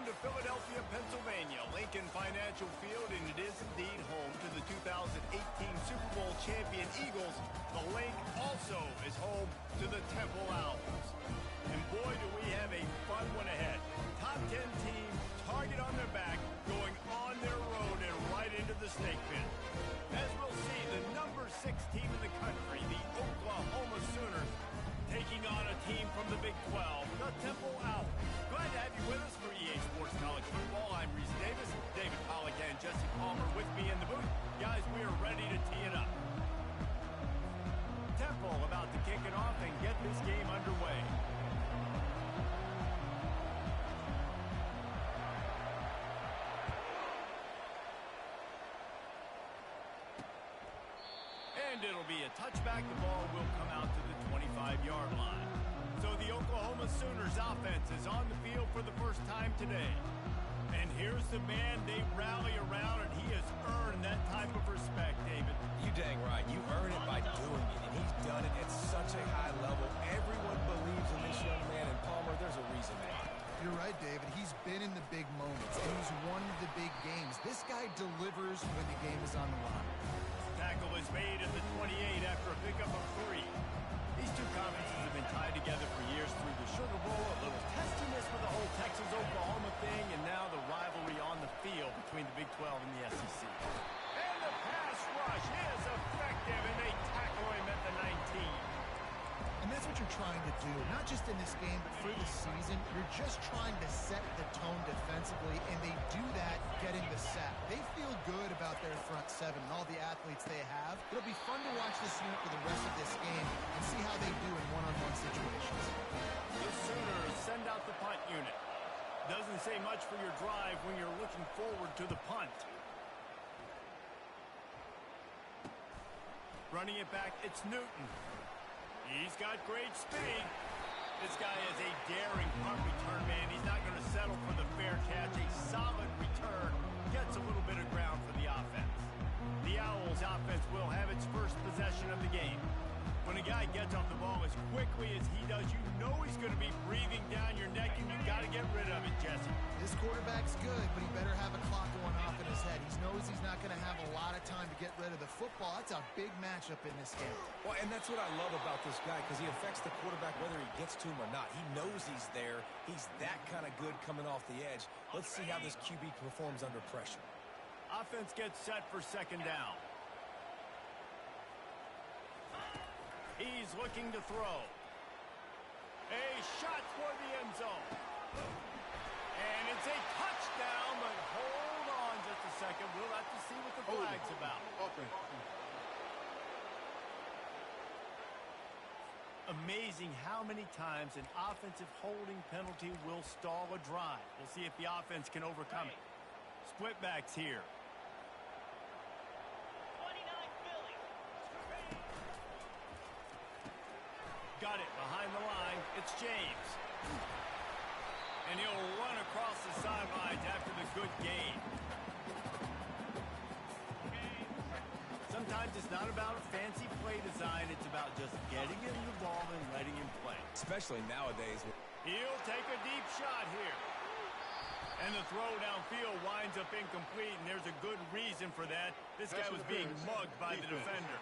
Welcome to Philadelphia, Pennsylvania, Lincoln Financial Field, and it is indeed home to the 2018 Super Bowl champion Eagles. The Link also is home to the Temple Owls. And boy, do we have a fun one ahead. Top 10 team, target on their back, going on their road and right into the snake pit. As we'll see, the number 6 team in the country, the Oklahoma Sooners, taking on a team from the Big 12, the Temple Owls. Glad to have you with us for EA Sports College Football. I'm Reese Davis, David Pollack and Jesse Palmer with me in the booth. Guys, we are ready to tee it up. Temple about to kick it off and get this game underway. And it'll be a touchback. The ball will come out to the 25-yard line. So the Oklahoma Sooners offense is on the field for the first time today. And here's the man they rally around, and he has earned that type of respect, David. You dang right. You earn it by doing it, and he's done it at such a high level. Everyone believes in this young man, and Palmer, there's a reason why. You're right, David. He's been in the big moments, and he's won the big games. This guy delivers when the game is on the line. Tackle is made at the 28 after a pickup of 3. These two conferences have been tied together for years through the Sugar Bowl, a little testiness with the whole Texas-Oklahoma thing, and now the rivalry on the field between the Big 12 and the SEC. And the pass rush is effective, and they tackle him at the 19. And that's what you're trying to do, not just in this game, but for the season. You're just trying to set the tone defensively, and they do that getting the sack. They feel good about their front 7 and all the athletes they have. It'll be fun to watch this unit for the rest of this game and see how they do in one-on-one situations. The Sooners send out the punt unit. Doesn't say much for your drive when you're looking forward to the punt. Running it back, it's Newton. He's got great speed. This guy is a daring punt return man. He's not going to settle for the fair catch. A solid return gets a little bit of ground for the offense. The Owls offense will have its first possession of the game. When a guy gets off the ball as quickly as he does, you know he's going to be breathing down your neck, and you got to get rid of it, Jesse. This quarterback's good, but he better have a clock going off in his head. He knows he's not going to have a lot of time to get rid of the football. That's a big matchup in this game. Well, and that's what I love about this guy, because he affects the quarterback whether he gets to him or not. He knows he's there. He's that kind of good coming off the edge. Let's see how this QB performs under pressure. Offense gets set for second down. He's looking to throw. A shot toward the end zone. And it's a touchdown, but hold on just a second. We'll have to see what the flag's about. Okay. Amazing how many times an offensive holding penalty will stall a drive. We'll see if the offense can overcome it. Split backs here. Got it behind the line. It's James. And he'll run across the sidelines after the good gain. Sometimes it's not about a fancy play design. It's about just getting him the ball and letting him play. Especially nowadays. He'll take a deep shot here. And the throw downfield winds up incomplete, and there's a good reason for that. This guy was being mugged by the defender.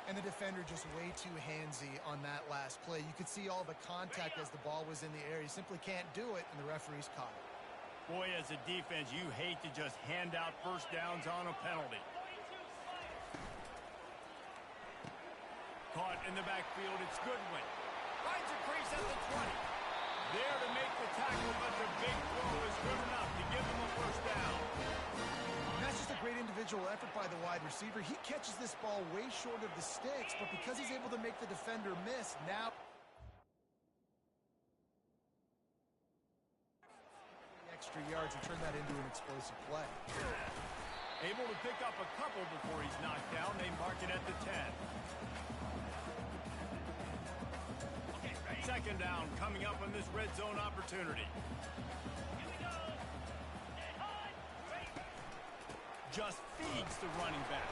And the defender just way too handsy on that last play. You could see all the contact as the ball was in the air. He simply can't do it, and the referee's caught it. Boy, as a defense, you hate to just hand out first downs on a penalty. Caught in the backfield, it's Goodwin. Finds a crease at the 20. There to make the tackle, but the big throw is good enough to give them a first down. And that's just a great individual effort by the wide receiver. He catches this ball way short of the sticks, but because he's able to make the defender miss, now extra yards and turn that into an explosive play. Able to pick up a couple before he's knocked down. They mark it at the 10. Second down coming up on this red zone opportunity. Just feeds the running back.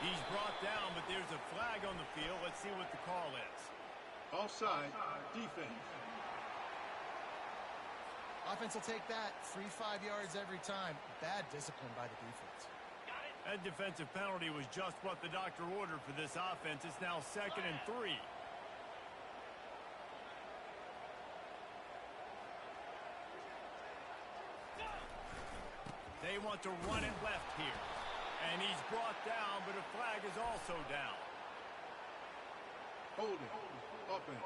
He's brought down, but there's a flag on the field. Let's see what the call is. Offside, defense. Offense will take that. 3-5 yards every time. Bad discipline by the defense. That defensive penalty was just what the doctor ordered for this offense. It's now 2nd and 3. They want to run it left here. And he's brought down, but a flag is also down. Hold it. Offense.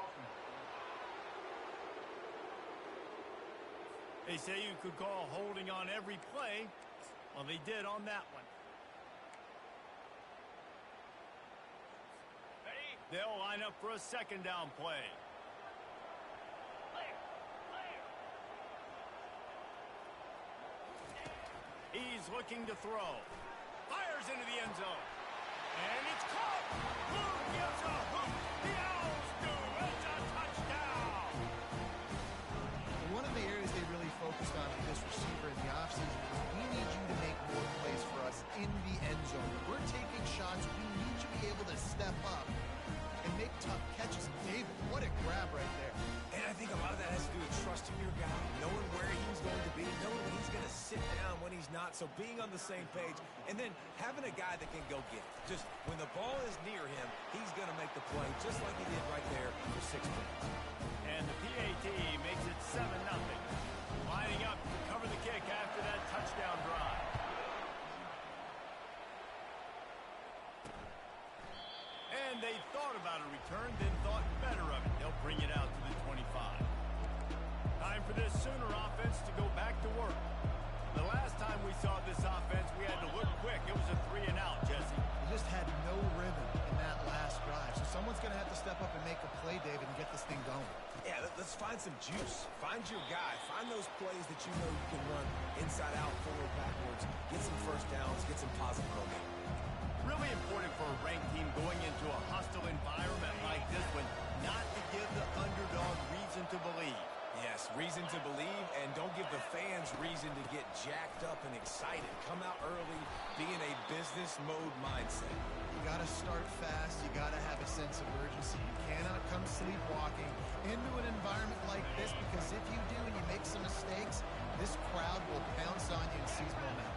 They say you could call holding on every play. Well, they did on that one. They'll line up for a 2nd down play. He's looking to throw. Fires into the end zone. And it's caught. Who gives a hoop? The Owls do. It's a touchdown. One of the areas they really focused on with this receiver in the offseason is we need you to make more plays for us in the end zone. If we're taking shots, we need you to be able to step up and make tough catches. David, what a grab right there. And I think a lot of that has to do with trusting your guy, knowing where he's going to be, knowing when he's going to sit down, when he's not. So being on the same page, and then having a guy that can go get it. Just when the ball is near him, he's going to make the play, just like he did right there for 6 points. And the PAT makes it 7-0. Lining up to cover the kick after that touchdown drive. And they thought about a return, then thought better of it. They'll bring it out to the 25. Time for this Sooner offense to go back to work. The last time we saw this offense, we had to look quick. It was a 3-and-out, Jesse. They just had no rhythm in that last drive. So someone's going to have to step up and make a play, David, and get this thing going. Yeah, let's find some juice. Find your guy. Find those plays that you know you can run inside out, forward, backwards. Get some first downs. Get some positive momentum. Really important for a ranked team going into a hostile environment like this one, not to give the underdog reason to believe. Yes, reason to believe, and don't give the fans reason to get jacked up and excited. Come out early, be in a business mode mindset. You got to start fast. You got to have a sense of urgency. You cannot come sleepwalking into an environment like this, because if you do and you make some mistakes, this crowd will pounce on you and seize momentum.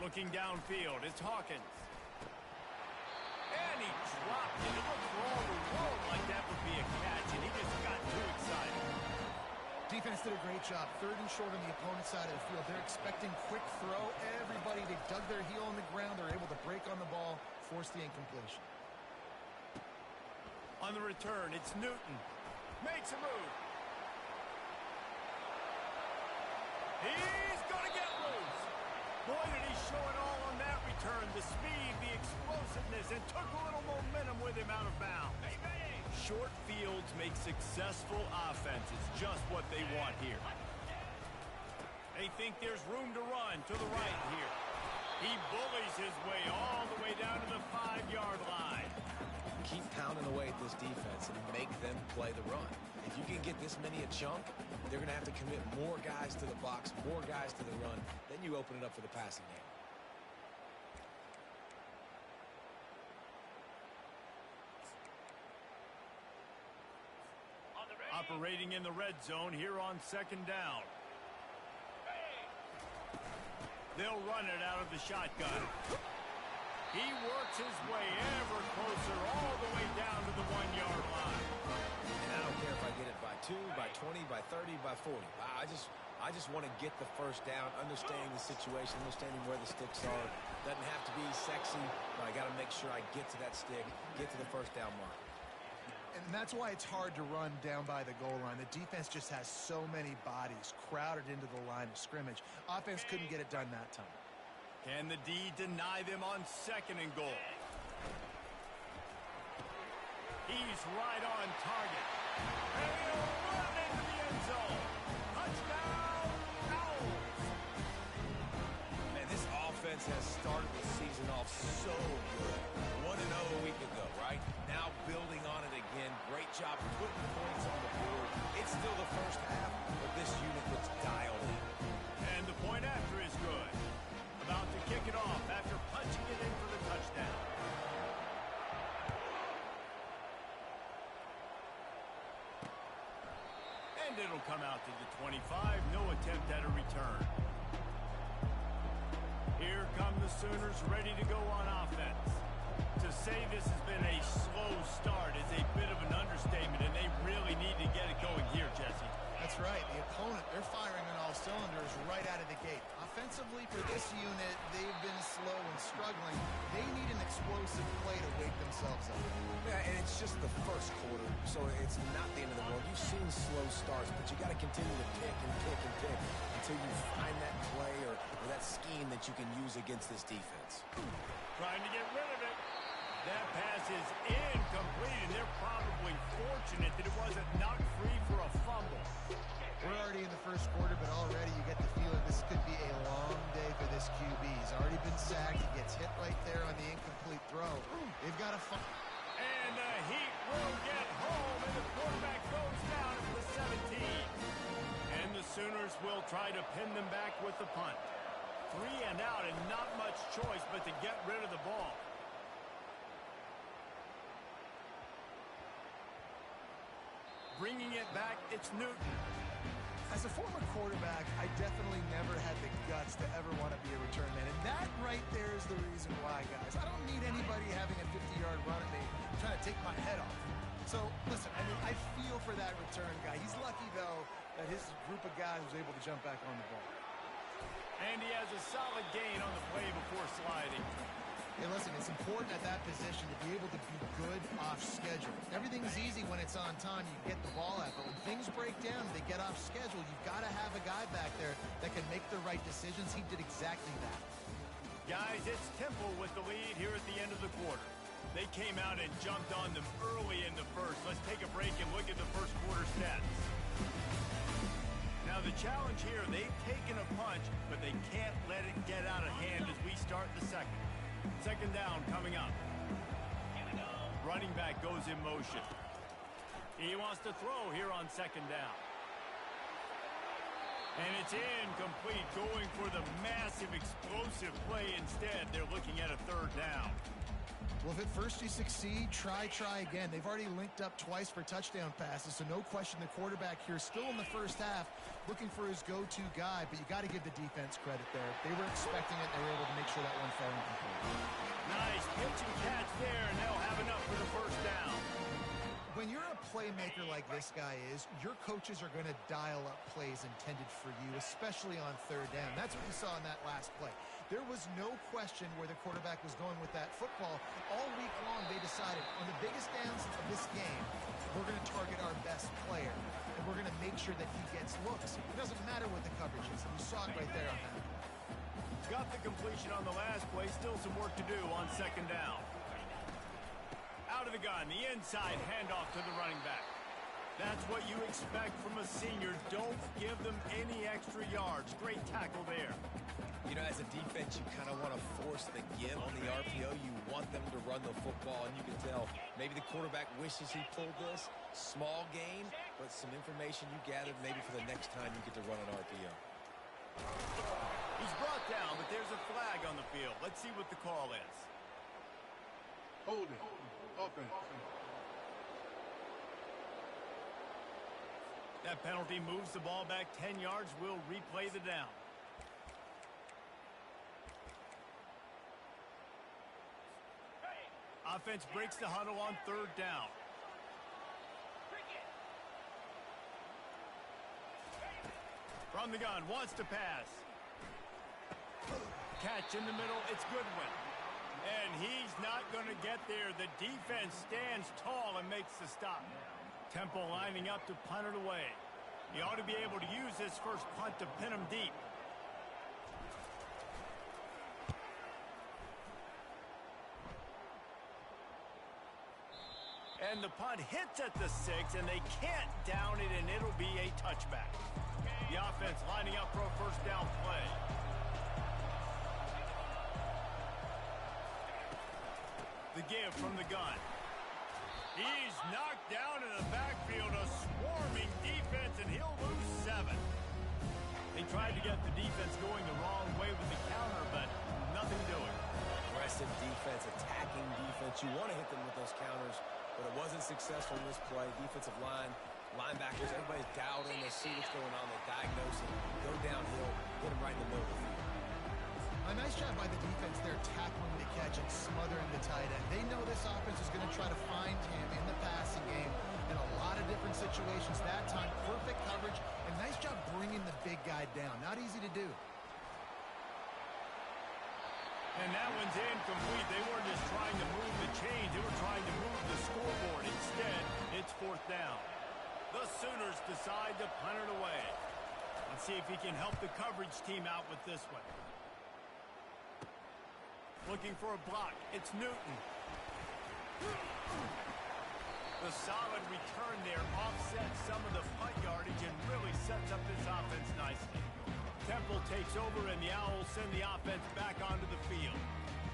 Looking downfield, it's Hawkins. And he dropped it. It looked for all the world like that would be a catch, and he just got too excited. Defense did a great job. 3rd and short on the opponent's side of the field. They're expecting quick throw. Everybody, they dug their heel on the ground. They're able to break on the ball, force the incompletion. On the return, it's Newton. Makes a move. He's going to get loose. Boy, did he show it all on that return. The speed, the explosiveness, and took a little momentum with him out of bounds. Short fields make successful offenses just what they want here. They think there's room to run to the right here. He bullies his way all the way down to the 5-yard line. Keep pounding away at this defense and make them play the run. If you can get this many a chunk, they're going to have to commit more guys to the box, more guys to the run. Then you open it up for the passing game. Operating in the red zone here on 2nd down. They'll run it out of the shotgun. He works his way ever closer all the way down to the 1-yard line. And I don't care if I get it by 2, by 20, by 30, by 40. I just want to get the first down, understanding the situation, understanding where the sticks are. Doesn't have to be sexy, but I got to make sure I get to that stick, get to the first down mark. And that's why it's hard to run down by the goal line. The defense just has so many bodies crowded into the line of scrimmage. Offense couldn't get it done that time. Can the D deny them on 2nd and goal? He's right on target. And he'll run into the end zone. Touchdown, Owls. Man, this offense has started the season off so good. 1-0 a week ago, right? Now building on it again. Great job putting points on the board. It's still the first half, but this unit looks dialed in. And the point after is good. About to kick it off after punching it in for the touchdown. And it'll come out to the 25. No attempt at a return. Here come the Sooners ready to go on offense. To say this has been a slow start is a bit of an understatement, and they really need to get it going here, Jesse. That's right. The opponent, they're firing on all cylinders right out of the gate. Offensively, for this unit, they've been slow and struggling. They need an explosive play to wake themselves up. Yeah, and it's just the first quarter, so it's not the end of the world. You've seen slow starts, but you got to continue to pick and pick and pick until you find that play or that scheme that you can use against this defense. Trying to get rid of it. That pass is incomplete, and they're probably fortunate that it wasn't knocked free for a fumble. We're already in the first quarter, but already you get the feeling this could be a long day for this QB. He's already been sacked. He gets hit right there on the incomplete throw. They've got to find... And the Heat will get home, and the quarterback goes down at the 17. And the Sooners will try to pin them back with the punt. 3 and out, and not much choice but to get rid of the ball. Bringing it back, it's Newton. As a former quarterback, I definitely never had the guts to ever want to be a return man. And that right there is the reason why, guys. I don't need anybody having a 50-yard run at me trying to take my head off. So, listen, I mean, I feel for that return guy. He's lucky, though, that his group of guys was able to jump back on the ball. And he has a solid gain on the play before sliding. Hey, listen, it's important at that position to be able to be good off schedule. Everything's easy when it's on time. You get the ball out. But when things break down, they get off schedule. You've got to have a guy back there that can make the right decisions. He did exactly that. Guys, it's Temple with the lead here at the end of the quarter. They came out and jumped on them early in the first. Let's take a break and look at the first quarter stats. Now, the challenge here, they've taken a punch, but they can't let it get out of hand as we start the second. 2nd down coming up. Running back goes in motion. He wants to throw here on 2nd down. And it's incomplete, going for the massive explosive play instead. They're looking at a 3rd down. Well, if at first you succeed, try again. They've already linked up twice for touchdown passes, so no question the quarterback here still in the first half looking for his go-to guy, but you got to give the defense credit there. They were expecting it. They were able to make sure that one fell incomplete. Nice pitch and catch there, and they'll have enough for the first down. When you're a playmaker like this guy is, your coaches are going to dial up plays intended for you, especially on third down. That's what we saw in that last play. There was no question where the quarterback was going with that football. All week long, they decided on the biggest downs of this game, we're going to target our best player, and we're going to make sure that he gets looks. It doesn't matter what the coverage is. You saw it right there on that. Got the completion on the last play. Still some work to do on second down. Out of the gun, the inside handoff to the running back. That's what you expect from a senior. Don't give them any extra yards. Great tackle there. You know, as a defense, you kind of want to force the give on the RPO. You want them to run the football, and you can tell maybe the quarterback wishes he pulled this. Small gain, but some information you gathered maybe for the next time you get to run an RPO. He's brought down, but there's a flag on the field. Let's see what the call is. Hold it. Offense. That penalty moves the ball back 10 yards. We'll replay the down. Offense breaks the huddle on third down. From the gun, wants to pass. Catch in the middle, it's Goodwin. And he's not going to get there. The defense stands tall and makes the stop. Temple lining up to punt it away. He ought to be able to use this first punt to pin him deep. And the punt hits at the 6, and they can't down it, and it'll be a touchback. The offense lining up for a first down play. The give from the gun. He's knocked down in the backfield, a swarming defense, and he'll lose 7. They tried to get the defense going the wrong way with the counter, but nothing doing. Aggressive defense, attacking defense. You want to hit them with those counters, but it wasn't successful in this play. Defensive line, linebackers, everybody's doubting. They see what's going on. They diagnose it, go downhill, hit them right in the middle of the field. A nice job by the defense there, tackling the catch and smothering the tight end. They know this offense is going to try to find him in the passing game in a lot of different situations. That time, perfect coverage, and nice job bringing the big guy down. Not easy to do. And that one's incomplete. They weren't just trying to move the chains. They were trying to move the scoreboard. Instead, it's fourth down. The Sooners decide to punt it away. Let's see if he can help the coverage team out with this one. Looking for a block. It's Newton. The solid return there offsets some of the punt yardage and really sets up this offense nicely. Temple takes over, and the Owls send the offense back onto the field.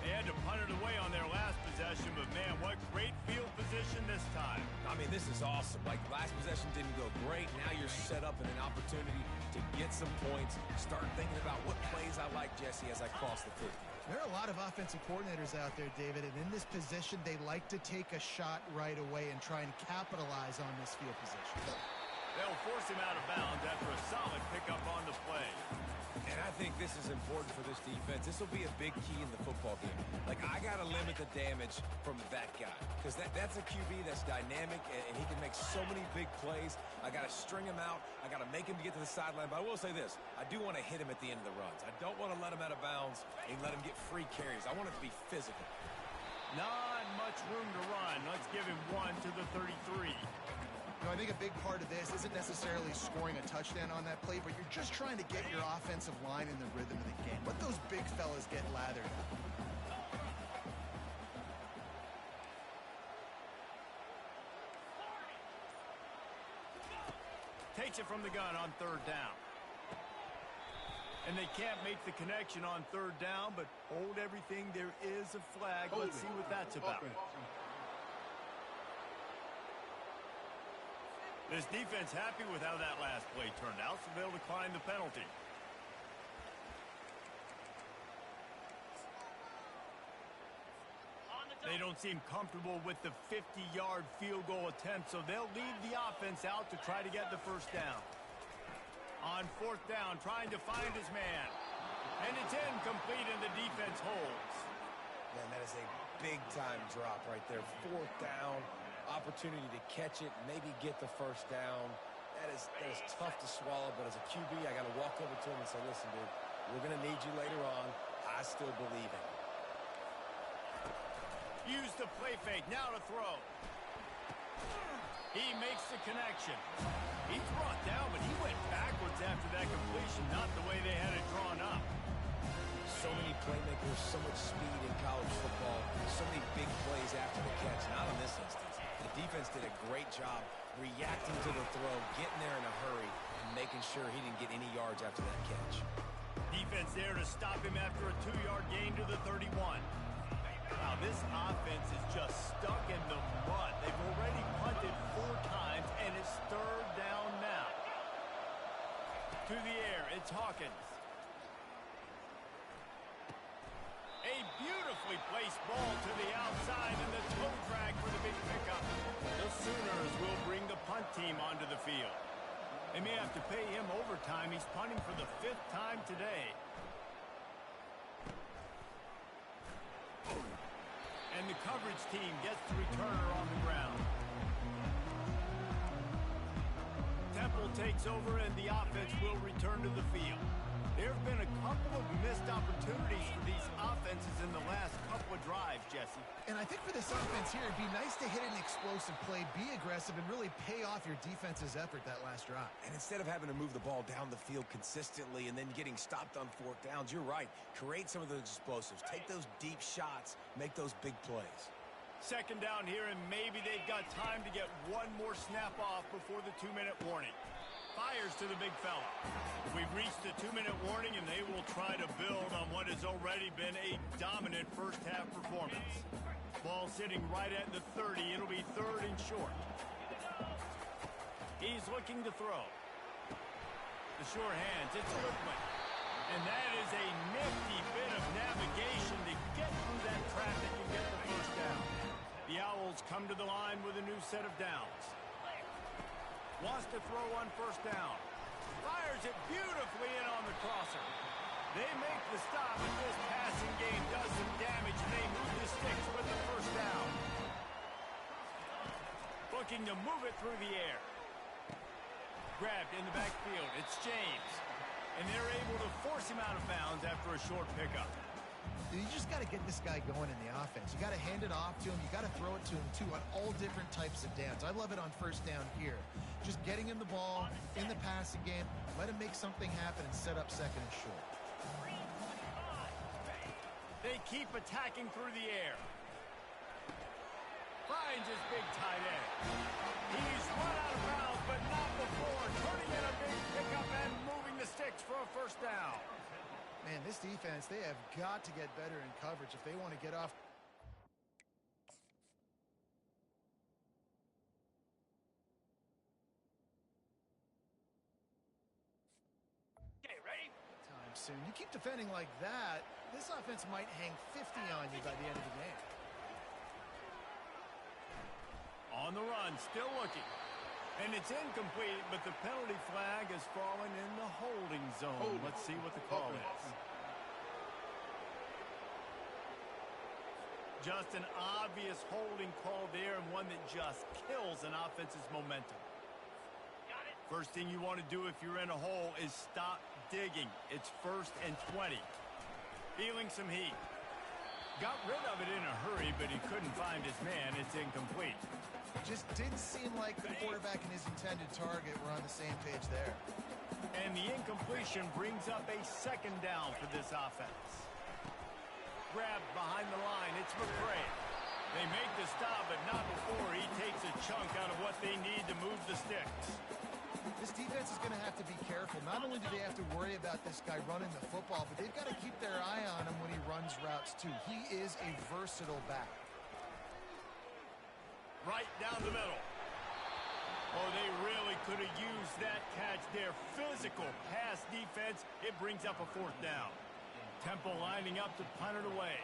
They had to punt it away on their last possession, but man, what great field position this time. I mean, this is awesome. Like, last possession didn't go great. Now you're set up in an opportunity to get some points. Start thinking about what plays I like, Jesse, as I cross the 50. There are a lot of offensive coordinators out there, David, and in this position, they like to take a shot right away and try and capitalize on this field position. They'll force him out of bounds after a solid pickup on the play. And I think this is important for this defense. This will be a big key in the football game. Like, I got to limit the damage from that guy. Because that's a QB that's dynamic, and he can make so many big plays. I got to string him out. I got to make him get to the sideline. But I will say this. I do want to hit him at the end of the runs. I don't want to let him out of bounds and let him get free carries. I want it to be physical. Not much room to run. Let's give him 1 to the 33. You know, I think a big part of this isn't necessarily scoring a touchdown on that play, but you're just trying to get your offensive line in the rhythm of the game. Let those big fellas get lathered up. Takes it from the gun on third down. And they can't make the connection on third down, but hold everything. There is a flag. Let's see what that's about. This defense happy with how that last play turned out, so they'll decline the penalty. On the They don't seem comfortable with the 50-yard field goal attempt, so they'll leave the offense out to try to get the first down. On fourth down, trying to find his man. And it's incomplete, and the defense holds. Man, that is a big-time drop right there. Fourth down, opportunity to catch it, maybe get the first down. That is tough to swallow, but as a QB, I got to walk over to him and say, listen, dude, we're going to need you later on. I still believe in it. Use the play fake, now to throw. He makes the connection. He's brought down, but he went backwards after that completion, not the way they had it drawn up. So many playmakers, so much speed in college football, so many big plays after the catch. Not in this instance. The defense did a great job reacting to the throw, getting there in a hurry, and making sure he didn't get any yards after that catch. Defense there to stop him after a 2-yard gain to the 31. Wow, this offense is just stuck in the mud. They've already punted 4 times, and it's third down now. To the air, it's Hawkins. A beautifully placed ball to the outside, and the toe drag for the big pickup. The Sooners will bring the punt team onto the field. They may have to pay him overtime. He's punting for the 5th time today. And the coverage team gets the returner on the ground. Temple takes over, and the offense will return to the field. There have been a couple of missed opportunities for these offenses in the last couple of drives, Jesse. And I think for this offense here, it'd be nice to hit an explosive play, be aggressive, and really pay off your defense's effort that last drive. And instead of having to move the ball down the field consistently and then getting stopped on 4th downs, you're right. Create some of those explosives. Take those deep shots. Make those big plays. Second down here, and maybe they've got time to get one more snap off before the 2-minute warning. Fires to the big fella. We've reached the 2-minute warning, and they will try to build on what has already been a dominant first-half performance. Ball sitting right at the 30. It'll be 3rd and short. He's looking to throw. The sure hands. It's a good one. And that is a nifty bit of navigation to get through that traffic and get the first down. The Owls come to the line with a new set of downs. Wants to throw on first down. Fires it beautifully in on the crosser. They make the stop, and this passing game does some damage, and they move the sticks with the first down. Looking to move it through the air. Grabbed in the backfield. It's James. And they're able to force him out of bounds after a short pickup. You just got to get this guy going in the offense. You got to hand it off to him. You got to throw it to him, too, on all different types of downs. I love it on first down here. Just getting him the ball in the passing game, let him make something happen and set up second and short. They keep attacking through the air. Finds his big tight end. He's run out of bounds, but not before. Turning in a big pickup and moving the sticks for a first down. Man, this defense, they have got to get better in coverage if they want to get off. Okay, ready? Time soon. You keep defending like that, this offense might hang 50 on you by the end of the game. On the run, still looking. And it's incomplete, but the penalty flag has fallen in the holding zone. Let's see what the call is. Just an obvious holding call there, and one that just kills an offense's momentum. First thing you want to do if you're in a hole is stop digging. It's 1st and 20. Feeling some heat. Got rid of it in a hurry, but he couldn't find his man. It's incomplete. Just didn't seem like the quarterback and his intended target were on the same page there. And the incompletion brings up a second down for this offense. Grabbed behind the line. It's McCray. They make the stop, but not before he takes a chunk out of what they need to move the sticks. This defense is going to have to be careful. Not only do they have to worry about this guy running the football, but they've got to keep their eye on him when he runs routes, too. He is a versatile back. Right down the middle. Oh, they really could have used that catch there. Physical pass defense. It brings up a 4th down. Temple lining up to punt it away.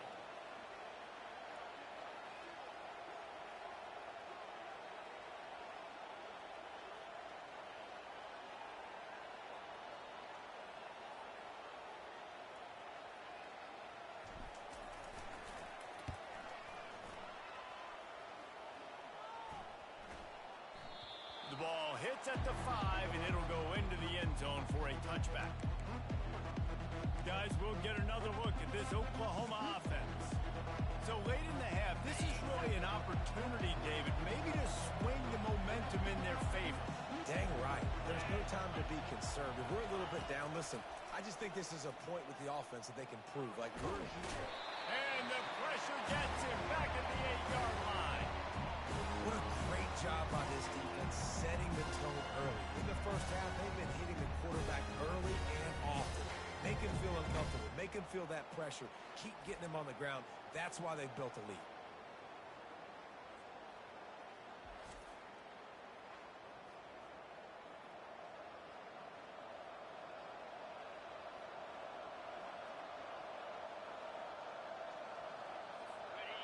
hits at the 5, and it'll go into the end zone for a touchback. Guys, we'll get another look at this Oklahoma offense. So late in the half, this is really an opportunity, David, maybe to swing the momentum in their favor. Dang right. There's no time to be conservative. We're a little bit down. Listen, I just think this is a point with the offense that they can prove. Like, we're here. And the pressure gets him back at the 8-yard line. What a great job by this defense setting the tone early. In the first half, they've been hitting the quarterback early and often. Make him feel uncomfortable. Make him feel that pressure. Keep getting him on the ground. That's why they've built a lead.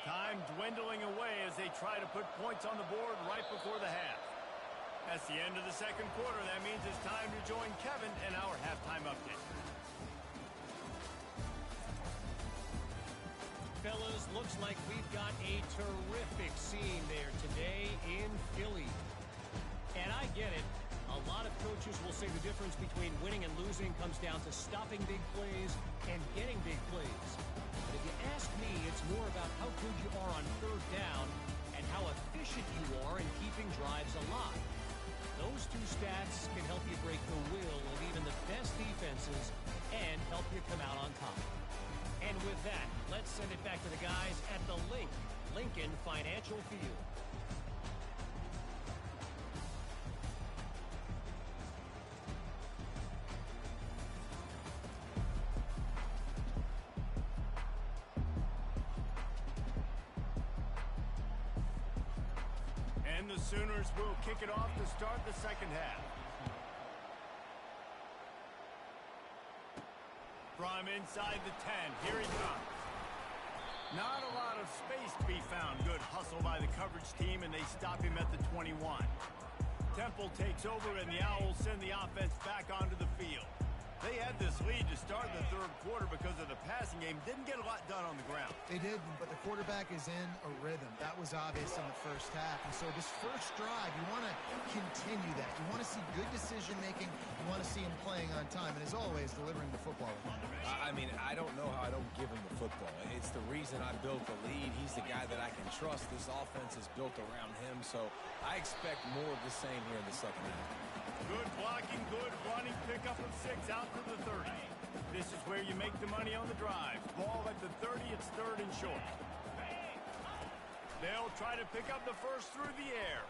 Time dwindling away as they try to put points on the board right before the half. That's the end of the second quarter. That means it's time to join Kevin in our halftime update. Fellas, looks like we've got a terrific scene there today in Philly. And I get it. A lot of coaches will say the difference between winning and losing comes down to stopping big plays and getting big plays. But if you ask me, it's more about how good you are on third down and how efficient you are in keeping drives alive. Those two stats can help you break the will of even the best defenses and help you come out on top. And with that, let's send it back to the guys at the Lincoln Financial Field. And the Sooners will kick it off to start the second half. From inside the 10, here he comes. Not a lot of space to be found. Good hustle by the coverage team, and they stop him at the 21. Temple takes over, and the Owls send the offense back onto the field. They had this lead to start the third quarter because of the passing game. Didn't get a lot done on the ground. They did, but the quarterback is in a rhythm. That was obvious in the first half. And so this first drive, you want to continue that. You want to see good decision-making. You want to see him playing on time. And as always, delivering the football. I mean, I don't know how I don't give him the football. It's the reason I built the lead. He's the guy that I can trust. This offense is built around him. So I expect more of the same here in the second half. Good blocking, good running, pickup of 6 out to the 30. This is where you make the money on the drive. Ball at the 30, it's third and short. They'll try to pick up the first through the air.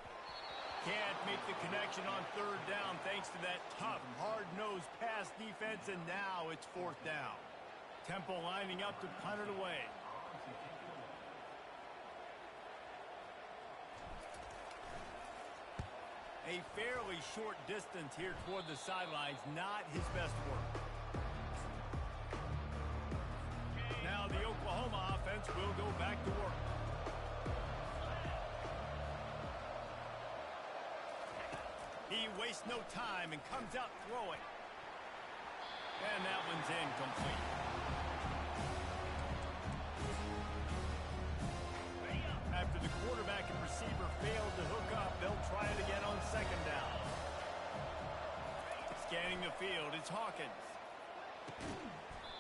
Can't make the connection on third down thanks to that tough, hard-nosed pass defense, and now it's fourth down. Temple lining up to punt it away. A fairly short distance here toward the sidelines, not his best work. Now the Oklahoma offense will go back to work. He wastes no time and comes out throwing. And that one's incomplete. After the quarterback and receiver failed to hook up, they'll try it again on second down. Scanning the field, it's Hawkins.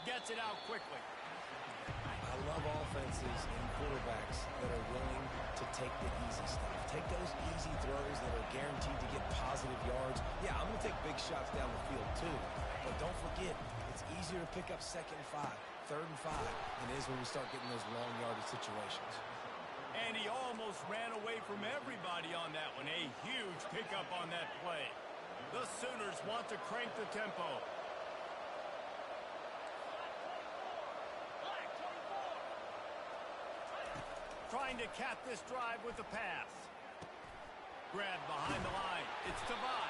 Gets it out quickly. I love offenses and quarterbacks that are willing to take the easy stuff. Take those easy throws that are guaranteed to get positive yards. Yeah, I'm going to take big shots down the field too. But don't forget, it's easier to pick up second and 5, third and 5 than it is when we start getting those long yardage situations. And he almost ran away from everybody on that one. A huge pickup on that play. The Sooners want to crank the tempo. Trying to cap this drive with a pass. Grabbed behind the line. It's Tavai.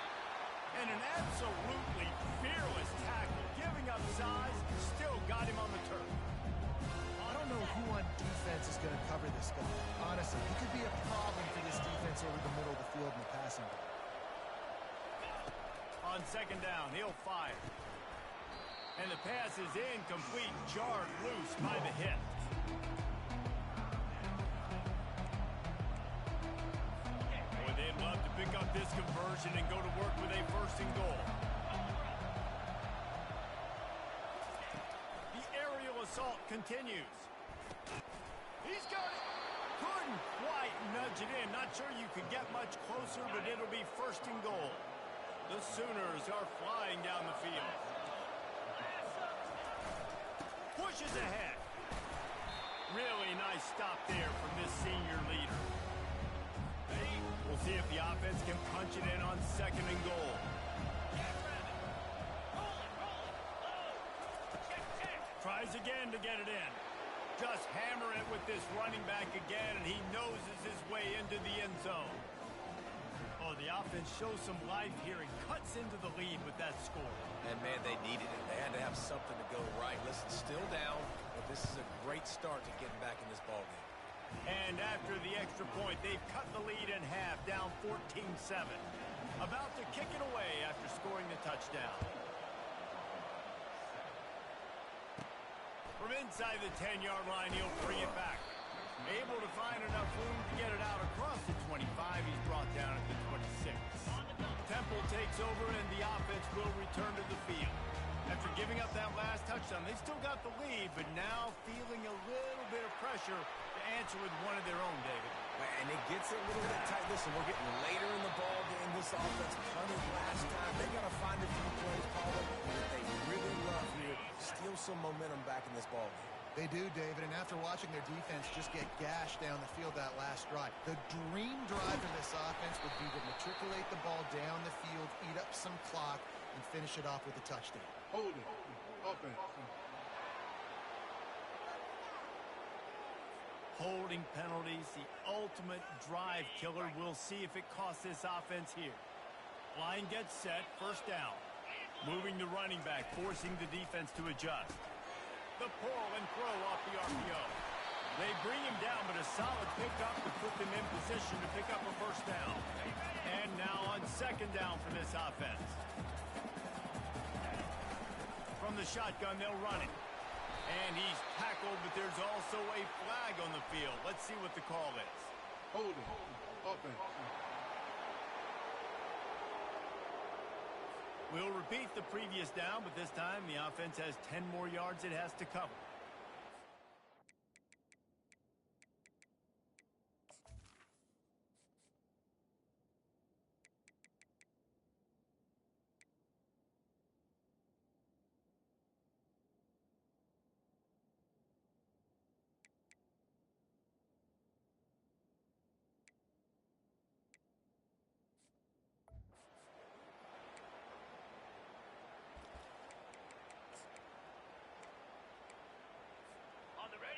And an absolutely fearless tackle. Giving up size, still got him on the turf. I don't know who on defense is going to cover this guy. Honestly, he could be a problem for this defense over the middle of the field in the passing game. On second down, he'll fire. And the pass is incomplete, jarred loose by the hit. Boy, they'd love to pick up this conversion. conversion and go to work with a first and goal. The aerial assault continues. He's got it. Couldn't quite nudge it in. Not sure you could get much closer, but it'll be first and goal. The Sooners are flying down the field. Pushes ahead. Really nice stop there from this senior leader. We'll see if the offense can punch it in on second and goal. Tries again to get it in. Just hammer it with this running back again, and he noses his way into the end zone. Oh, the offense shows some life here and cuts into the lead with that score. And, man, they needed it. They had to have something to go right. Listen, still down, but this is a great start to getting back in this ballgame. And after the extra point, they've cut the lead in half, down 14-7. About to kick it away after scoring the touchdown. From inside the 10-yard line, he'll bring it back. Able to find enough room to get it out across the 25. He's brought down at the 26. Temple takes over, and the offense will return to the field. After giving up that last touchdown, they still got the lead, but now feeling a little bit of pressure to answer with one of their own, David. And it gets a little bit tight. Listen, we're getting later in the ball game. This offense punted last time. They got to find a few plays, Paula, that they really love here. Steal some momentum back in this ball game. They do, David, and after watching their defense just get gashed down the field that last drive, the dream drive for this offense would be to matriculate the ball down the field, eat up some clock, and finish it off with a touchdown. Hold it. Offense. Holding penalties, the ultimate drive killer. We'll see if it costs this offense here. Line gets set, first down. Moving the running back, forcing the defense to adjust. The pull and throw off the RPO. They bring him down, but a solid pickup to put them in position to pick up a first down. And now on second down for this offense. From the shotgun, they'll run it. And he's tackled, but there's also a flag on the field. Let's see what the call is. Hold it. Offense. We'll repeat the previous down, but this time the offense has 10 more yards it has to cover.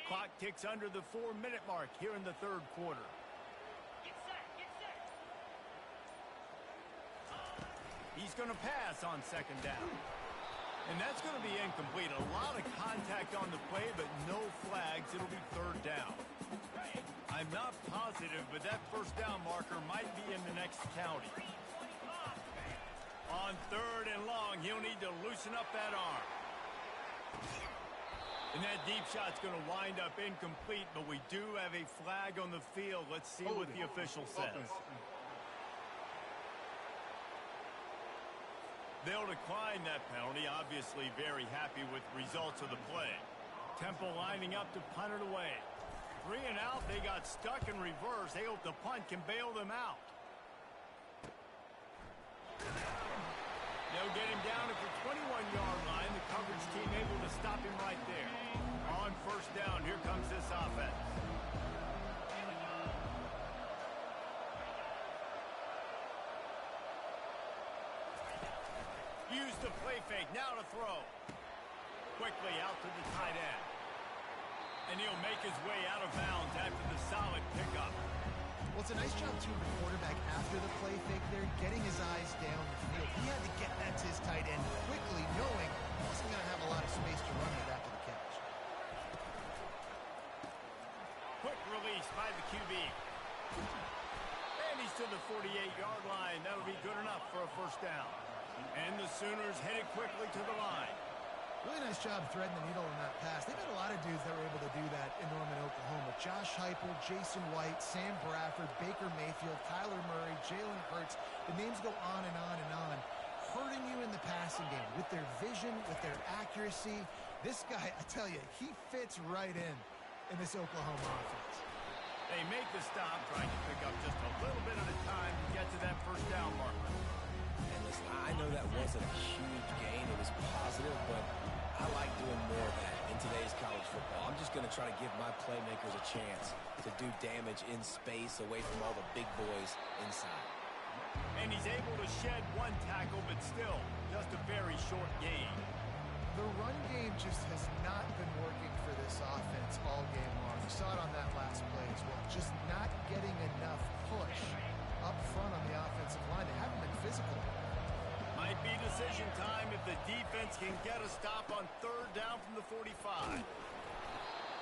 Clock ticks under the 4-minute mark here in the third quarter. Get set. He's going to pass on second down. And that's going to be incomplete. A lot of contact on the play, but no flags. It'll be third down. I'm not positive, but that first down marker might be in the next county. On third and long, he'll need to loosen up that arm. And that deep shot's going to wind up incomplete, but we do have a flag on the field. Let's see what the official says. They'll decline that penalty. Obviously very happy with results of the play. Temple lining up to punt it away. 3 and out. They got stuck in reverse. They hope the punt can bail them out. They'll get him down at the 21-yard line. The coverage team able to stop him right there. On first down, here comes this offense. Use the play fake, now to throw. Quickly out to the tight end. And he'll make his way out of bounds after the solid pickup. Well, it's a nice job, too, of the quarterback after the play fake there, getting his eyes down the field. He had to get that to his tight end quickly, knowing he wasn't going to have a lot of space to run it after the catch. Quick release by the QB. And he's to the 48-yard line. That'll be good enough for a first down. And the Sooners headed quickly to the line. Really nice job threading the needle on that pass. They've had a lot of dudes that were able to do that in Norman, Oklahoma. Josh Heupel, Jason White, Sam Bradford, Baker Mayfield, Kyler Murray, Jalen Hurts. The names go on and on and on, hurting you in the passing game with their vision, with their accuracy. This guy, I tell you, he fits right in this Oklahoma offense. They make the stop, trying to pick up just a little bit at a time to get to that first down marker. And listen, I know that wasn't a huge gain. It was positive, but I like doing more of that in today's college football. I'm just going to try to give my playmakers a chance to do damage in space away from all the big boys inside. And he's able to shed one tackle, but still just a very short gain. The run game just has not been working for this offense all game long. You saw it on that last play as well. Just not getting enough push up front on the offensive line. They haven't been physical. Might be decision time if the defense can get a stop on third down from the 45.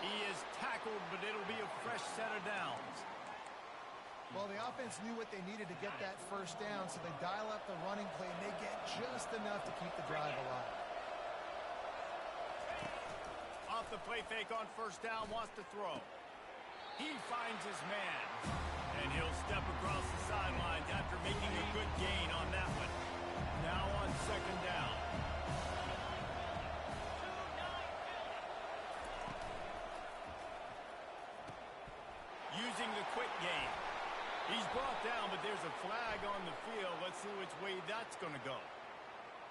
He is tackled, but it'll be a fresh set of downs. Well, the offense knew what they needed to get that first down, so they dial up the running play, and they get just enough to keep the drive alive. Off the play fake on first down, wants to throw. He finds his man, and he'll step across the sidelines after making a good gain on that one. Now on second down. Using the quick game. He's brought down, but there's a flag on the field. Let's see which way that's going to go.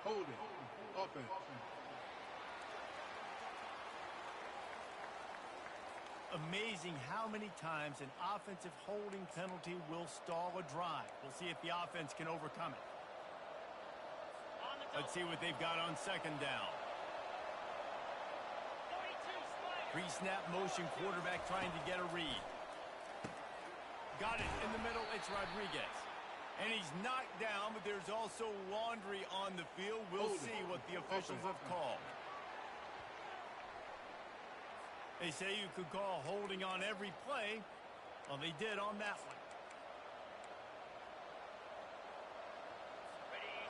Holding. Offense. Amazing how many times an offensive holding penalty will stall a drive. We'll see if the offense can overcome it. Let's see what they've got on second down. Pre-snap motion, quarterback trying to get a read. Got it in the middle, it's Rodriguez. And he's knocked down, but there's also laundry on the field. We'll see what the officials have called. They say you could call holding on every play. Well, they did on that one.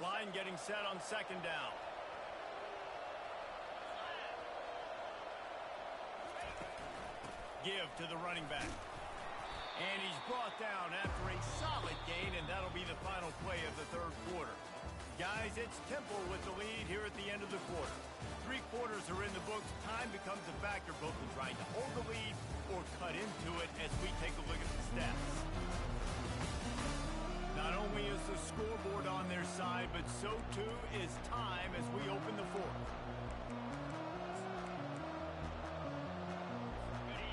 Line getting set on second down. Give to the running back. And he's brought down after a solid gain, and that'll be the final play of the third quarter. Guys, it's Temple with the lead here at the end of the quarter. 3 quarters are in the books. Time becomes a factor both in trying to hold the lead or cut into it as we take a look at the stats. Not only is the scoreboard on their side, but so too is time as we open the fourth.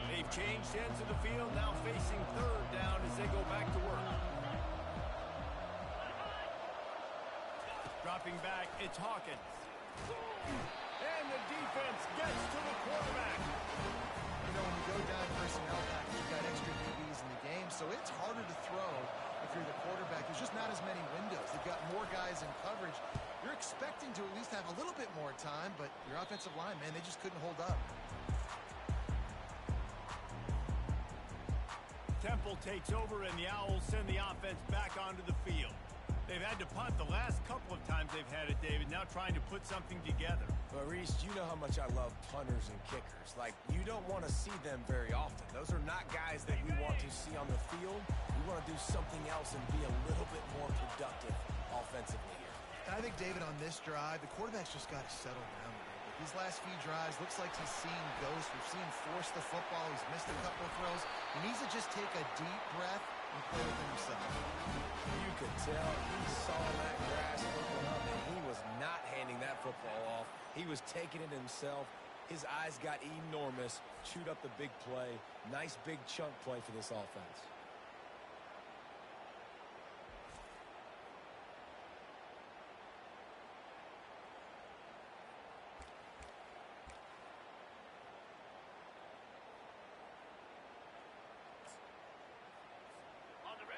They've changed ends of the field, now facing third down as they go back to work. Dropping back, it's Hawkins. And the defense gets to the quarterback. You know, when you go down personnel package, you've got extra DBs in the game, so it's harder to throw if you're the quarterback. There's just not as many windows. They've got more guys in coverage. You're expecting to at least have a little bit more time, but your offensive line, man, they just couldn't hold up. Temple takes over, and the Owls send the offense back onto the field. They've had to punt the last couple of times they've had it, David, now trying to put something together. Well, Reese, you know how much I love punters and kickers. Like, you don't want to see them very often. Those are not guys that we want to see on the field. We want to do something else and be a little bit more productive offensively here. And I think, David, on this drive, the quarterback's just got to settle down a little bit. These last few drives, looks like he's seeing ghosts. We've seen him force the football. He's missed a couple of throws. He needs to just take a deep breath and play within himself. You could tell he saw that grass open up, and he was not handing that football off. He was taking it himself. His eyes got enormous, chewed up the big play. Nice big chunk play for this offense.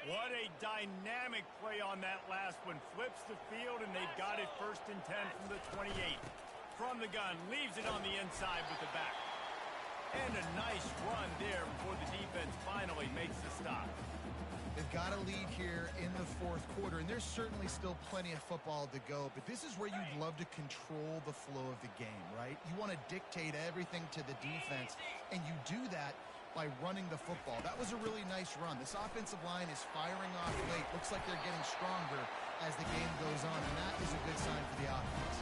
What a dynamic play on that last one. Flips the field, and they've got it 1st and 10 from the 28. From the gun, leaves it on the inside with the back. And a nice run there before the defense finally makes the stop. They've got a lead here in the fourth quarter, and there's certainly still plenty of football to go, but this is where you'd love to control the flow of the game, right? You want to dictate everything to the defense, and you do that by running the football. That was a really nice run. This offensive line is firing off late. Looks like they're getting stronger as the game goes on, and that is a good sign for the offense.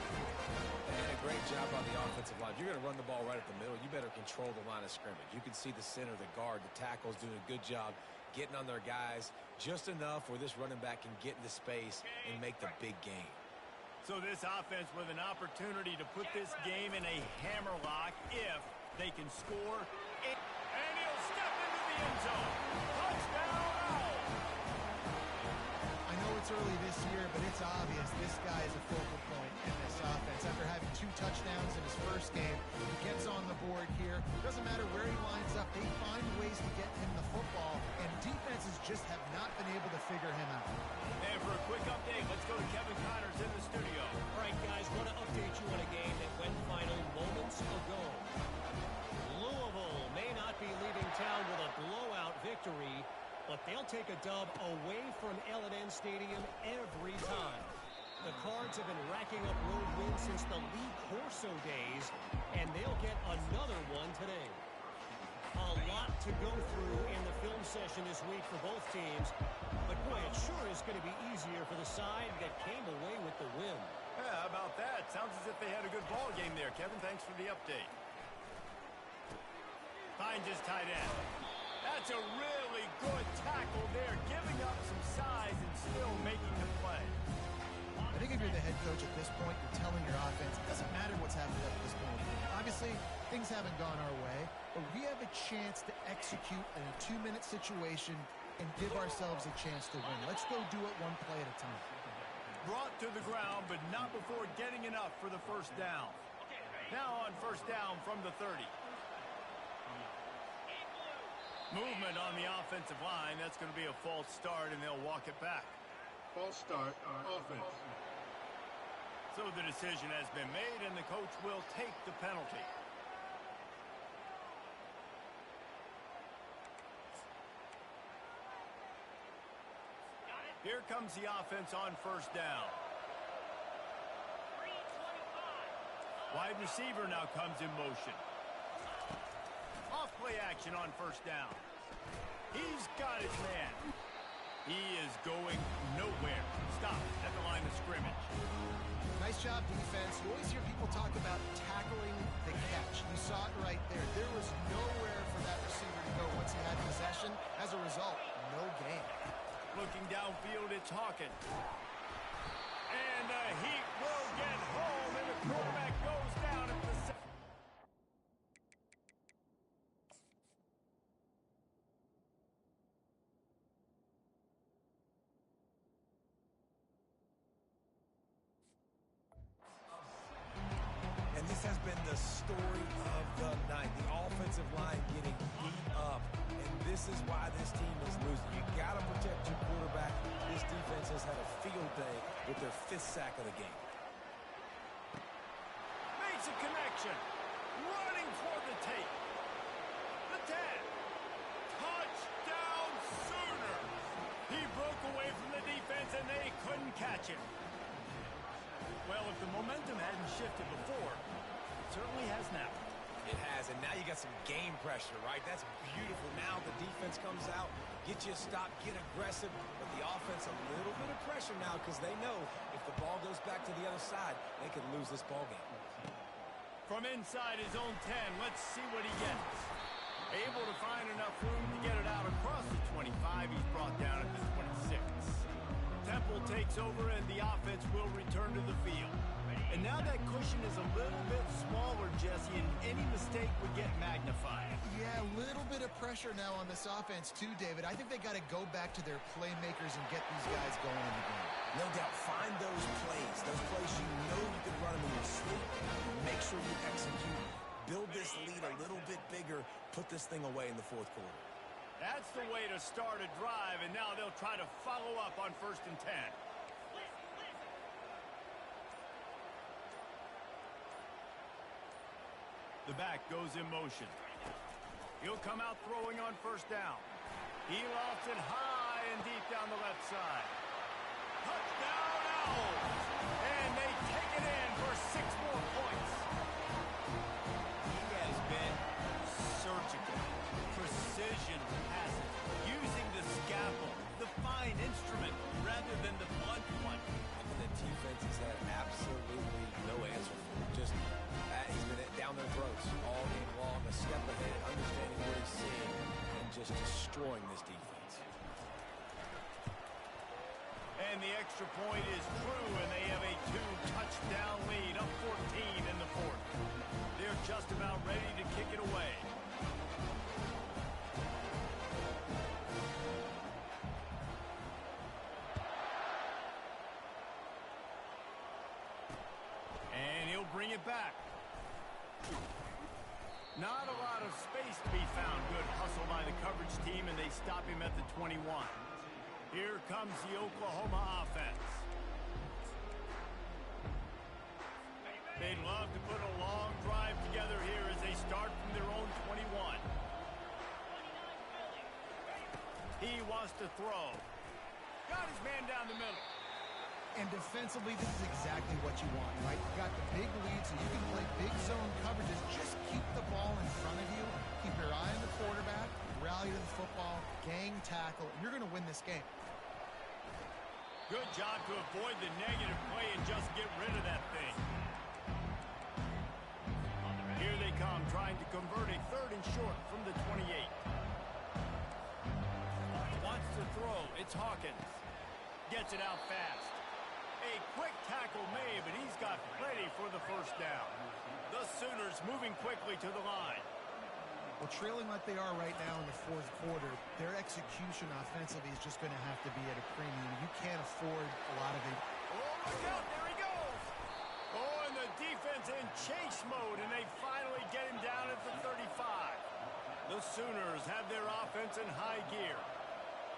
And a great job on the offensive line. If you're going to run the ball right at the middle, you better control the line of scrimmage. You can see the center, the guard, the tackles doing a good job getting on their guys just enough where this running back can get into space and make the big game. So this offense with an opportunity to put this game in a hammerlock if they can score. And he'll step into the end zone. Touchdown, Owls! I know it's early this year, but it's obvious this guy is a focal point in this offense. After having 2 touchdowns in his first game, he gets on the board here. Doesn't matter where he lines up. They find ways to get him the football, and defenses just have not been able to figure him out. And for a quick update, let's go to Kevin Connors in the studio. All right, guys, want to update you on a game that went final moments ago. Louisville may not be leaving town with a blowout victory, but they'll take a dub away from L&N Stadium every time. The Cards have been racking up road wins since the Lee Corso days, and they'll get another one today. A lot to go through in the film session this week for both teams, but boy, it sure is going to be easier for the side that came away with the win. Yeah, how about that? Sounds as if they had a good ball game there. Kevin, thanks for the update. Finds his tight end. That's a really good tackle there, giving up some size and still making the play. I think if you're the head coach at this point, you're telling your offense, it doesn't matter what's happened at this point. Obviously, things haven't gone our way, but we have a chance to execute in a 2-minute situation and give ourselves a chance to win. Let's go do it one play at a time. Brought to the ground, but not before getting enough for the first down. Now on first down from the 30. Movement on the offensive line. That's going to be a false start, and they'll walk it back. False start, offense. So the decision has been made, and the coach will take the penalty. Here comes the offense on first down. Wide receiver now comes in motion. Off play action on first down. He's got his man. He is going nowhere. Stop at the line of scrimmage. Nice job, defense. You always hear people talk about tackling the catch. You saw it right there. There was nowhere for that receiver to go once he had possession. As a result, no gain. Looking downfield, it's Hawkins. And the Heat will get home, and the quarterback goes down at the second. And this has been the story of the night. The offensive line getting beat up. And this is why this team is losing. You got to protect your quarterback. This defense has had a field day with their 5th sack of the game. Makes a connection. Running toward the tape. The 10. Touchdown Sooners. He broke away from the defense, and they couldn't catch him. Well, if the momentum hadn't shifted before, it certainly has now. It has, and now you got some game pressure, right? That's beautiful. Now the defense comes out, get you a stop, get aggressive, but the offense a little bit of pressure now because they know if the ball goes back to the other side, they could lose this ball game. From inside his own 10, let's see what he gets. Able to find enough room to get it out across the 25. He's brought down at the 26. Temple takes over, and the offense will return to the field. And now that cushion is a little bit smaller, Jesse, and any mistake would get magnified. Yeah, a little bit of pressure now on this offense too, David. I think they got to go back to their playmakers and get these guys going in the game. No doubt, find those plays you know you can run them in your sleep. Make sure you execute. Build this lead a little bit bigger. Put this thing away in the fourth quarter. That's the way to start a drive, and now they'll try to follow up on 1st and 10. The back goes in motion. He'll come out throwing on first down. He lofts it high, in deep down the left side. Touchdown Owls! And they take it in for 6 more points. He has been surgical, precision passes, using the scalpel, the fine instrument, rather than the blunt one. And the defense has had absolutely no answer for him. Just, he's been down their throats all game long, a step ahead, understanding what he's seeing, and just destroying this defense. And the extra point is true, and they have a 2-touchdown lead, up 14 in the fourth. They're just about ready to kick it away. And he'll bring it back. Not a lot of space to be found. Good hustle by the coverage team, and they stop him at the 21. Here comes the Oklahoma offense. They'd love to put a long drive together here as they start from their own 21. He wants to throw. Got his man down the middle. And defensively, this is exactly what you want, right? You got the big lead, so you can play big zone coverages. Just keep the ball in front of you. Keep your eye on the quarterback. Rally to the football. Gang tackle. And you're going to win this game. Good job to avoid the negative play and just get rid of that thing. Here they come, trying to convert a 3rd and short from the 28. Wants to throw. It's Hawkins. Gets it out fast. A quick tackle made, but he's got plenty for the first down. The Sooners moving quickly to the line. Well, trailing like they are right now in the fourth quarter, their execution offensively is just going to have to be at a premium. You can't afford a lot of it. Oh, look out, there he goes. Oh, and the defense in chase mode, and they finally get him down at the 35. The Sooners have their offense in high gear.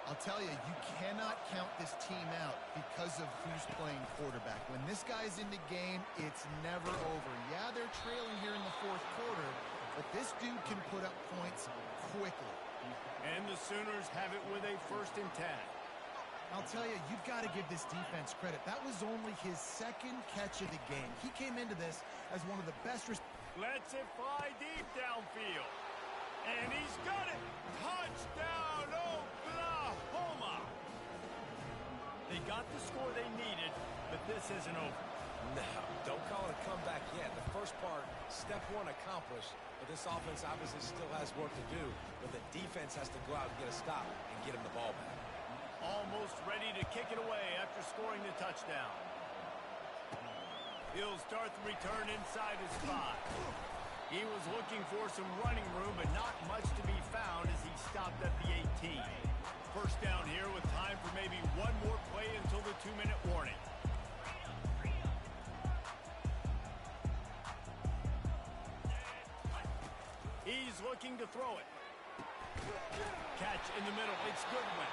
I'll tell you, you cannot count this team out because of who's playing quarterback. When this guy's in the game, it's never over. Yeah, they're trailing here in the fourth quarter, but this dude can put up points quickly. And the Sooners have it with a 1st and 10. I'll tell you, you've got to give this defense credit. That was only his 2nd catch of the game. He came into this as one of the best. Lets it fly deep downfield. And he's got it. Touchdown, Oklahoma. They got the score they needed, but this isn't over. No, don't call it a comeback yet. The first part, step 1 accomplished, but this offense obviously still has work to do, but the defense has to go out and get a stop and get him the ball back. Almost ready to kick it away after scoring the touchdown. He'll start the return inside his 5. He was looking for some running room, but not much to be found as he stopped at the 18. First down here with time for maybe one more play until the 2-minute warning. He's looking to throw it. Catch in the middle. It's Goodwin.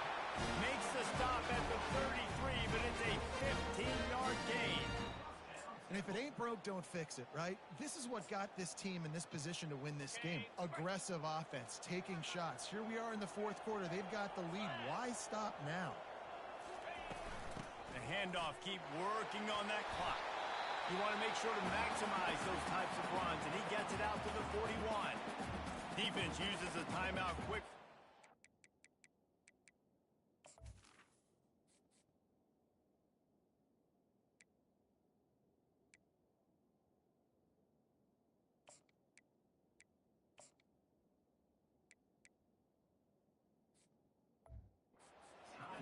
Makes the stop at the 33, but it's a 15-yard gain. And if it ain't broke, don't fix it, right? This is what got this team in this position to win this game. Aggressive offense, taking shots. Here we are in the fourth quarter. They've got the lead. Why stop now? The handoff, keep working on that clock. You want to make sure to maximize those types of runs, and he gets it out to the 41. Defense uses a timeout quick.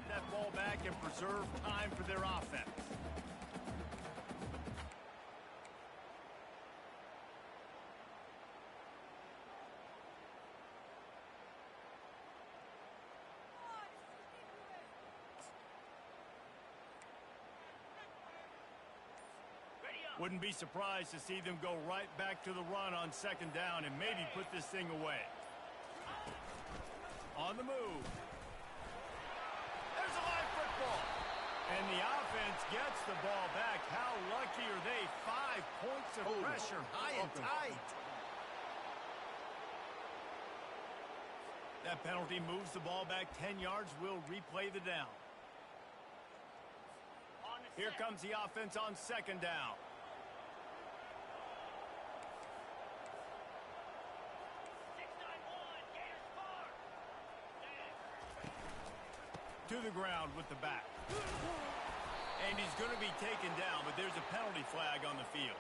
That ball back and preserve time for their offense. Wouldn't be surprised to see them go right back to the run on 2nd down and maybe put this thing away. On the move. There's a live football. And the offense gets the ball back. How lucky are they? 5 points of pressure, high and tight. That penalty moves the ball back 10 yards. We'll replay the down. Here comes the offense on second down. To the ground with the back. And he's going to be taken down, but there's a penalty flag on the field.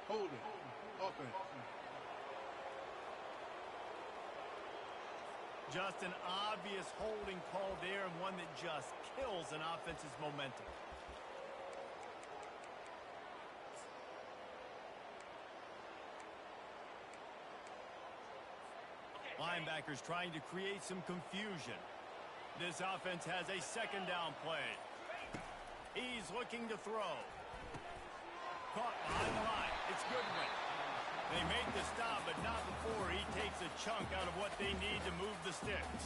Holding. Offense. Just an obvious holding call there, and one that just kills an offense's momentum. Linebackers trying to create some confusion. This offense has a second down play. He's looking to throw. Caught behind the line. It's Goodwin. They make the stop, but not before he takes a chunk out of what they need to move the sticks.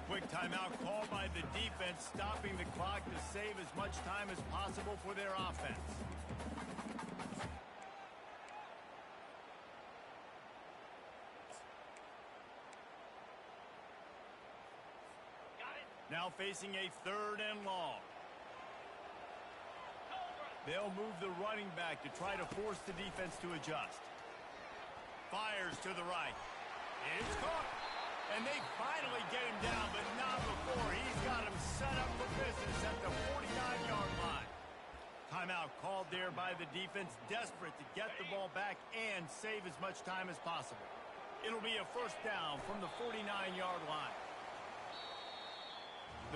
Quick timeout called by the defense, stopping the clock to save as much time as possible for their offense. Now facing a third and long. They'll move the running back to try to force the defense to adjust. Fires to the right. It's caught. And they finally get him down, but not before. He's got him set up for business at the 49-yard line. Timeout called there by the defense, desperate to get the ball back and save as much time as possible. It'll be a first down from the 49-yard line.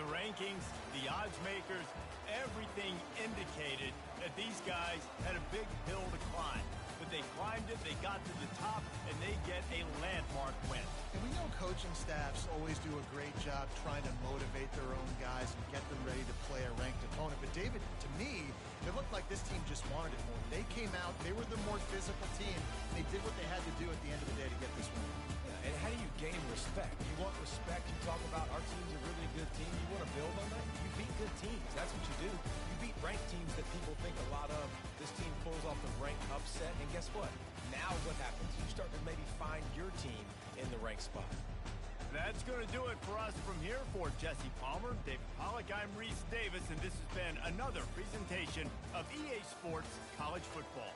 The rankings, the odds makers, everything indicated that these guys had a big hill to climb. But they climbed it, they got to the top, and they get a landmark win. And we know coaching staffs always do a great job trying to motivate their own guys and get them ready to play a ranked opponent. But David, to me, it looked like this team just wanted it more. They came out, they were the more physical team, and they did what they had to do at the end of the day to get this win. And how do you gain respect? You want respect. You talk about our team's a really good team. You want to build on that? You beat good teams. That's what you do. You beat ranked teams that people think a lot of. This team pulls off the ranked upset. And guess what? Now what happens? You start to maybe find your team in the ranked spot. That's going to do it for us from here. For Jesse Palmer, David Pollack, I'm Reese Davis, and this has been another presentation of EA Sports College Football.